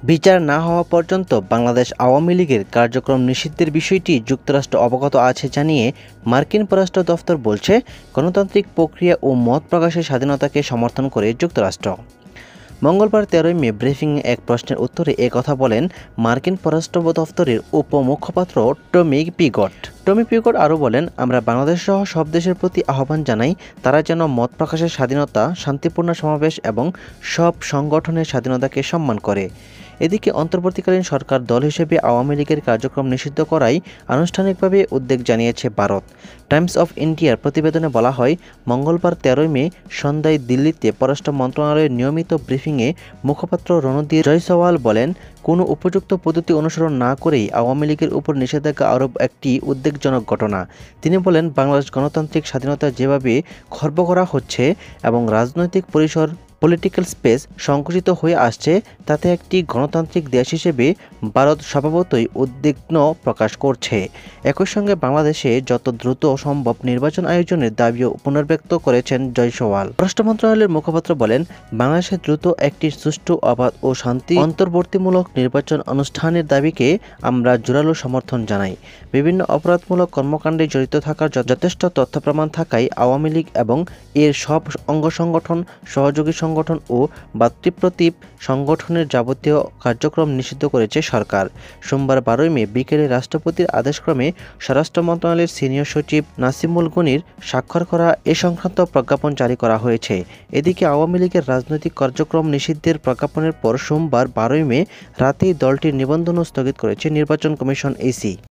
বিচার না হওয়া পর্যন্ত বাংলাদেশ আওয়ামী লীগের কার্যক্রম নিষিদ্ধের বিষয়টি যুক্তরাষ্ট্র অবগত আছে জানিয়ে মার্কিন পররাষ্ট্র দফতর বলছে, গণতান্ত্রিক প্রক্রিয়া ও মত প্রকাশের স্বাধীনতাকে সমর্থন করে যুক্তরাষ্ট্র। মঙ্গলবার 13 মে ব্রিফিংয়ে এক প্রশ্নের উত্তরে একথা বলেন মার্কিন পররাষ্ট্র দফতরের উপমুখপাত্র টমি পিগট আরও বলেন, আমরা বাংলাদেশ সহ সব দেশের প্রতি আহ্বান জানাই তারা যেন মত প্রকাশের স্বাধীনতা, শান্তিপূর্ণ সমাবেশ এবং সব সংগঠনের স্বাধীনতাকে সম্মান করে। এদিকে অন্তর্বর্তীকালীন সরকার দল হিসেবে আওয়ামী লীগের কার্যক্রম নিষিদ্ধ করায় আনুষ্ঠানিকভাবে উদ্বেগ জানিয়েছে ভারত। টাইমস অফ ইন্ডিয়ার প্রতিবেদনে বলা হয়, মঙ্গলবার 13 মে সন্ধ্যায় দিল্লিতে পররাষ্ট্র মন্ত্রণালয়ের নিয়মিত ব্রিফিংয়ে মুখপাত্র রণধীর জয়সওয়াল বলেন, কোনো উপযুক্ত পদ্ধতি অনুসরণ না করেই আওয়ামী লীগের উপর নিষেধাজ্ঞা আরোপ একটি উদ্বেগজনক ঘটনা। তিনি বলেন, বাংলাদেশ গণতান্ত্রিক স্বাধীনতা যেভাবে খর্ব করা হচ্ছে এবং রাজনৈতিক পরিসর পলিটিক্যাল স্পেস সংকুচিত হয়ে আসছে, তাতে একটি গণতান্ত্রিক দেশ হিসেবে ভারত স্বভাবতই উদ্বিগ্ন প্রকাশ করছে। একই সঙ্গে বাংলাদেশে যত দ্রুত সম্ভব নির্বাচন আয়োজনের দাবিও পুনর্ব্যক্ত করেছেন জয়সওয়াল। পররাষ্ট্র মন্ত্রণালয়ের মুখপাত্র বলেন, বাংলাদেশে দ্রুত একটি সুষ্ঠু, অবাধ ও শান্তি অন্তর্বর্তীমূলক নির্বাচন অনুষ্ঠানের দাবিকে আমরা জোরালো সমর্থন জানাই। বিভিন্ন অপরাধমূলক কর্মকাণ্ডে জড়িত থাকার যথেষ্ট তথ্য প্রমাণ থাকায় আওয়ামী লীগ এবং এর সব অঙ্গ সংগঠন, সহযোগী সংগঠন ও ভাতৃপ্রতিম সংগঠনের যাবতীয় কার্যক্রম নিষিদ্ধ করেছে সরকার। সোমবার 12 মে বিকেলে রাষ্ট্রপতির আদেশক্রমে স্বরাষ্ট্র মন্ত্রণালয়ের সিনিয়র সচিব নাসিমুল গনির স্বাক্ষর করা এ সংক্রান্ত প্রজ্ঞাপন জারি করা হয়েছে। এদিকে আওয়ামী লীগের রাজনৈতিক কার্যক্রম নিষিদ্ধের প্রজ্ঞাপনের পর সোমবার 12 মে রাতেই দলটির নিবন্ধনও স্থগিত করেছে নির্বাচন কমিশন ইসি।